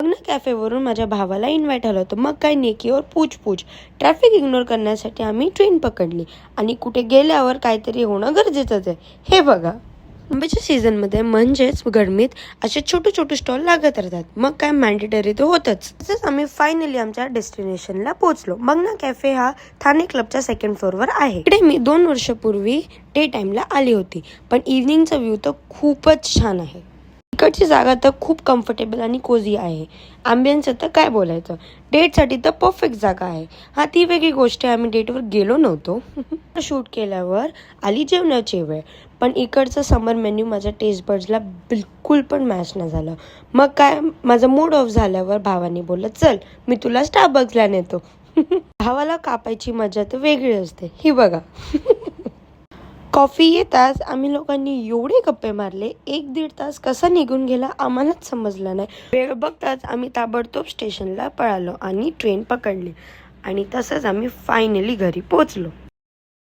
ना कॅफेवरून माझ्या भावाला इन्व्हाइट आलं होतं. मग काय नेकीवर पूछ ट्रॅफिक इग्नोर करण्यासाठी आम्ही ट्रेन पकडली आणि कुठे गेल्यावर काहीतरी होणं गरजेचंच आहे. हे बघा, आंब्याच्या सीझनमध्ये म्हणजेच गरमीत असे छोटे स्टॉल लागत राहतात. मग काय मॅन्डेटरी तर होतच. तसंच आम्ही फायनली आमच्या डेस्टिनेशनला पोहोचलो. मग ना कॅफे हा ठाणे क्लबच्या सेकंड फ्लोअरवर आहे. इकडे मी 2 वर्षापूर्वी डे टाइमला आली होती, पण इव्हनिंगचा व्ह्यू तर खूपच छान आहे. इकडची जागा तर खूप कम्फर्टेबल आणि कोझी आहे. आंब्यांचं तर काय बोलायचं, डेटसाठी तर परफेक्ट जागा आहे. हा ती वेगळी गोष्ट आहे, आम्ही डेटवर गेलो नव्हतो. शूट केल्यावर आली जेवणाची वेळ, पण इकडचं समर मेन्यू माझ्या टेस्ट बड्सला बिलकुल पण मॅच नाही झालं. मग काय, माझा मूड ऑफ झाल्यावर भावाने बोललं, चल मी तुला स्टारबक्सला नेतो. भावाला कापायची मजा तर वेगळी असते. ही बघा. कॉफी येताच आम्ही लोकांनी एवढे गप्पे मारले, 1-1.5 तास कसा निघून गेला आम्हालाच समजलं नाही. वेळ बघताच आम्ही ताबडतोब स्टेशनला पळालो आणि ट्रेन पकडली आणि तसंच आम्ही फायनली घरी पोहोचलो.